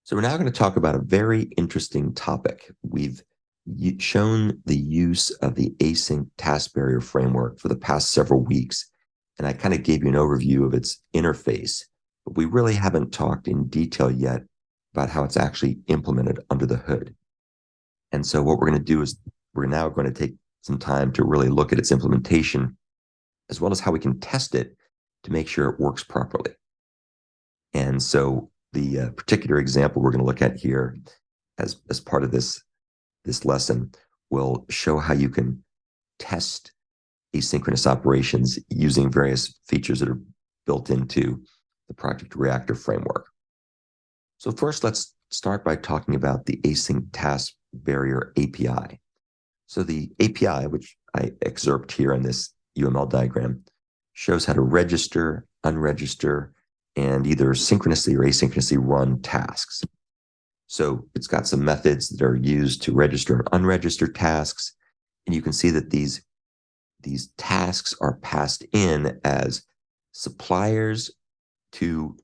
So we're now going to talk about a very interesting topic. We've shown the use of the AsyncTaskBarrier framework for the past several weeks, and I kind of gave you an overview of its interface, but we really haven't talked in detail yet about how it's actually implemented under the hood. And so what we're going to do is we're now going to take some time to really look at its implementation, as well as how we can test it to make sure it works properly. And so the particular example we're going to look at here as part of this lesson will show how you can test asynchronous operations using various features that are built into the Project Reactor framework. So first, let's start by talking about the AsyncTaskBarrier API. So the API, which I excerpt here in this UML diagram, shows how to register, unregister, and either synchronously or asynchronously run tasks. So it's got some methods that are used to register and unregister tasks. And you can see that these tasks are passed in as suppliers to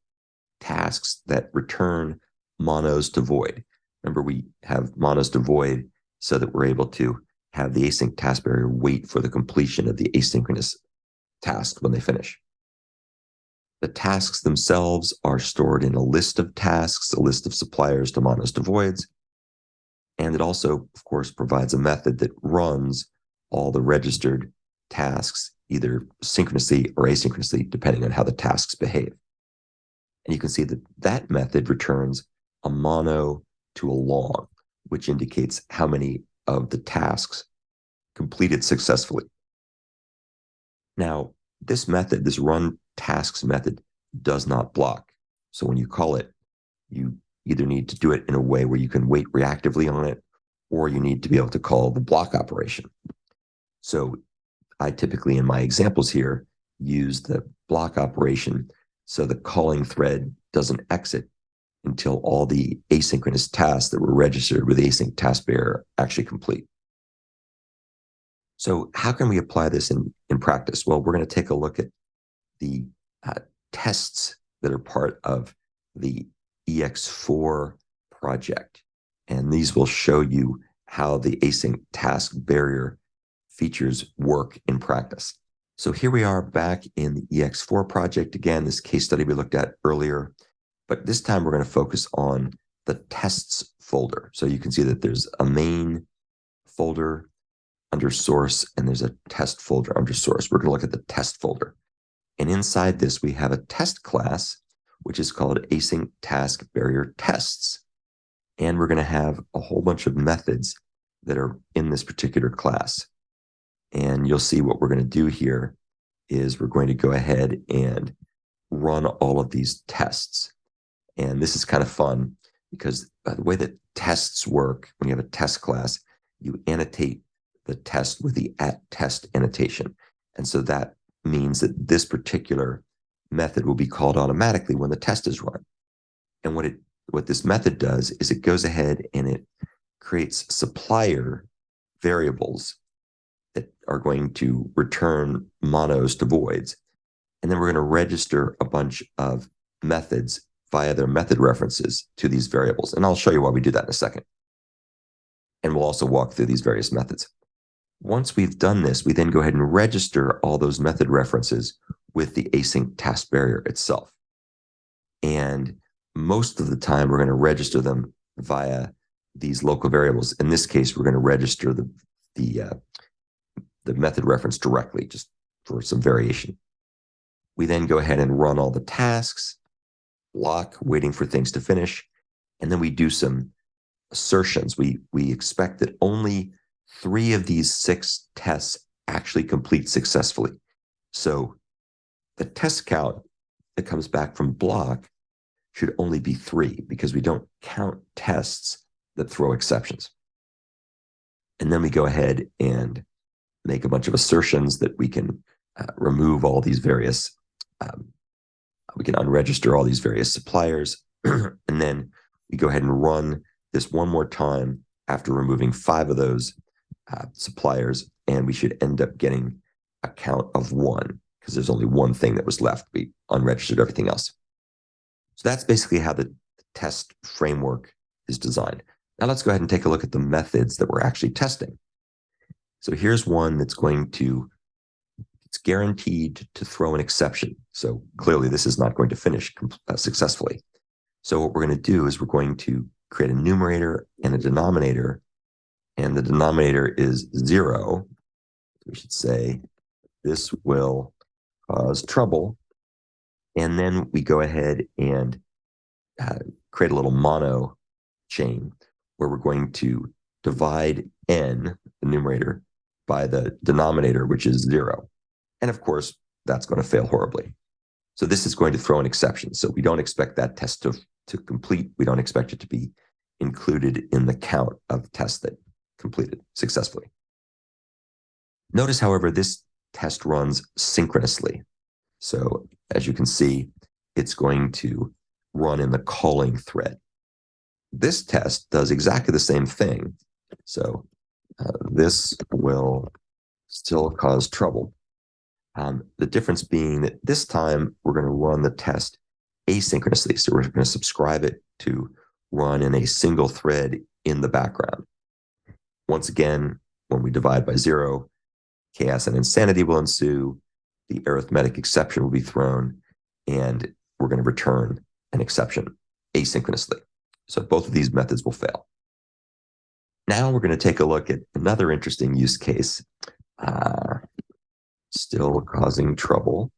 tasks that return monos to void. Remember, we have monos to void so that we're able to have the AsyncTaskBarrier wait for the completion of the asynchronous task when they finish. The tasks themselves are stored in a list of tasks, a list of suppliers to monos to voids. And it also, of course, provides a method that runs all the registered tasks, either synchronously or asynchronously, depending on how the tasks behave. And you can see that that method returns a mono to a long, which indicates how many of the tasks completed successfully. Now, this method, this run tasks method, does not block. So when you call it, you either need to do it in a way where you can wait reactively on it, or you need to be able to call the block operation. So I typically, in my examples here, use the block operation so the calling thread doesn't exit until all the asynchronous tasks that were registered with AsyncTaskBarrier actually complete. So how can we apply this in practice? Well, we're going to take a look at the tests that are part of the EX4 project. And these will show you how the AsyncTaskBarrier features work in practice. So here we are back in the EX4 project. Again, this case study we looked at earlier, but this time we're going to focus on the tests folder. So you can see that there's a main folder under source, and there's a test folder under source. We're going to look at the test folder. And inside this, we have a test class, which is called AsyncTaskBarrier Tests. And we're going to have a whole bunch of methods that are in this particular class. And you'll see what we're going to do here is we're going to go ahead and run all of these tests. And this is kind of fun because the way that tests work, when you have a test class, you annotate the test with the @test annotation. And so that means that this particular method will be called automatically when the test is run. And what this method does is it goes ahead and it creates supplier variables that are going to return monos to voids. And then we're going to register a bunch of methods via their method references to these variables. And I'll show you why we do that in a second. And we'll also walk through these various methods. Once we've done this, we then go ahead and register all those method references with the AsyncTaskBarrier itself. And most of the time, we're going to register them via these local variables. In this case, we're going to register the method reference directly, just for some variation. We then go ahead and run all the tasks, block, waiting for things to finish, and then we do some assertions. We expect that only 3 of these 6 tests actually complete successfully. So the test count that comes back from block should only be 3 because we don't count tests that throw exceptions. And then we go ahead and make a bunch of assertions that we can remove all these various, we can unregister all these various suppliers. And then we go ahead and run this one more time after removing 5 of those suppliers, and we should end up getting a count of 1 because there's only one thing that was left. We unregistered everything else. So that's basically how the test framework is designed. Now let's go ahead and take a look at the methods that we're actually testing. So here's one that's it's guaranteed to throw an exception. So clearly this is not going to finish successfully. So what we're going to do is we're going to create a numerator and a denominator, and the denominator is 0. We should say this will cause trouble. And then we go ahead and create a little mono chain where we're going to divide n, the numerator, by the denominator, which is 0. And of course, that's going to fail horribly. So this is going to throw an exception. So we don't expect that test to complete. We don't expect it to be included in the count of tests that completed successfully. Notice, however, this test runs synchronously. So as you can see, it's going to run in the calling thread. This test does exactly the same thing. So this will still cause trouble. The difference being that this time we're going to run the test asynchronously. So we're going to subscribe it to run in a single thread in the background. Once again, when we divide by 0, chaos and insanity will ensue, the arithmetic exception will be thrown, and we're going to return an exception asynchronously. So both of these methods will fail. Now we're going to take a look at another interesting use case, still causing trouble.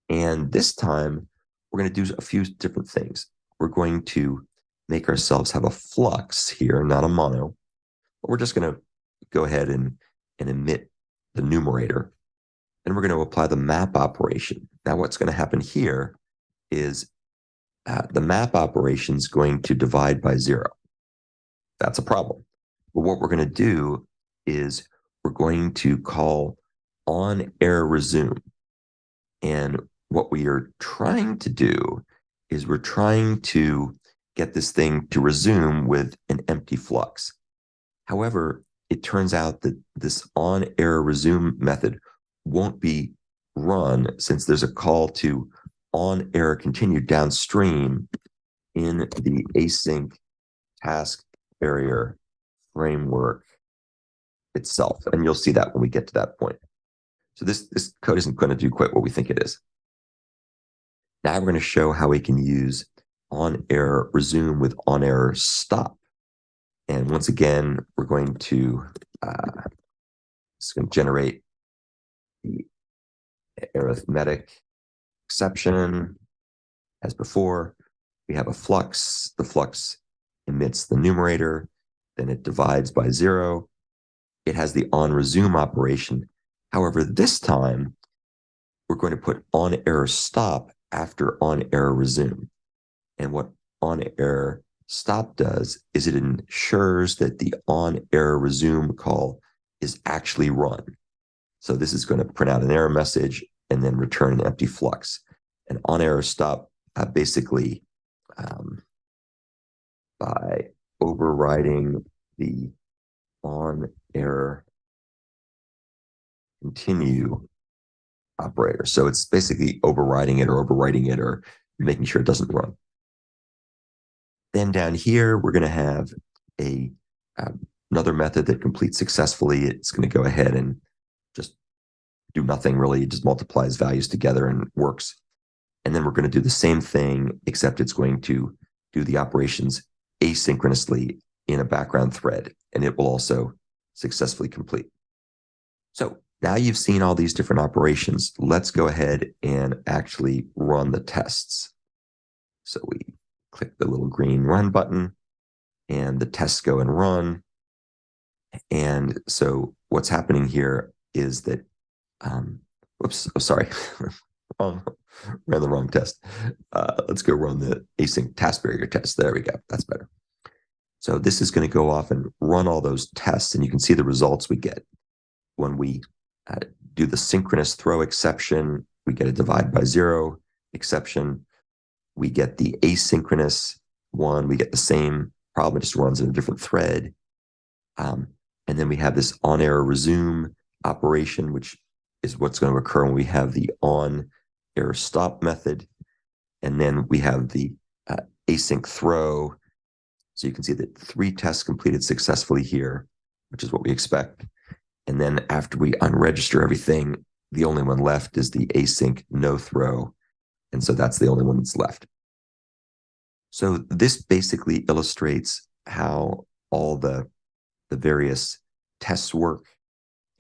And this time, we're going to do a few different things. We're going to make ourselves have a flux here, not a mono. But we're just going to go ahead and emit the numerator. And we're going to apply the map operation. Now what's going to happen here is the map operation is going to divide by 0. That's a problem. But what we're going to do is we're going to call on error resume. And what we are trying to do is we're trying to get this thing to resume with an empty flux. However, it turns out that this on error resume method won't be run since there's a call to on error continue downstream in the AsyncTaskBarrier framework itself. And you'll see that when we get to that point. So this code isn't going to do quite what we think it is. Now we're going to show how we can use on error resume with on error stop. And once again, we're going to generate the arithmetic exception as before. We have a flux. The flux emits the numerator, then it divides by 0. It has the on resume operation. However, this time we're going to put on error stop after on error resume. And what on error stop does is it ensures that the on error resume call is actually run. So this is going to print out an error message and then return an empty flux. And on error stop basically by overriding the on error continue operator. So it's basically overriding it or overwriting it or making sure it doesn't run. Then down here, we're going to have another method that completes successfully. It's going to go ahead and just do nothing really. It just multiplies values together and works. And then we're going to do the same thing, except it's going to do the operations asynchronously in a background thread, and it will also successfully complete. So now you've seen all these different operations. Let's go ahead and actually run the tests. So we click the little green run button, and the tests go and run. And so what's happening here is that, whoops, oh, sorry, ran the wrong test. Let's go run the AsyncTaskBarrier test. There we go. That's better. So this is going to go off and run all those tests, and you can see the results we get. When we do the synchronous throw exception, we get a divide by 0 exception. We get the asynchronous one. We get the same problem. It just runs in a different thread. And then we have this on error resume operation, which is what's going to occur when we have the on error stop method. And then we have the async throw. So you can see that 3 tests completed successfully here, which is what we expect. And then after we unregister everything, the only one left is the async no throw. And so that's the only one that's left. So this basically illustrates how all the various tests work.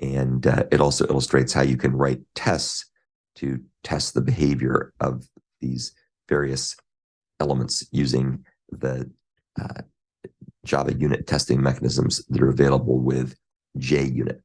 And it also illustrates how you can write tests to test the behavior of these various elements using the Java unit testing mechanisms that are available with JUnit.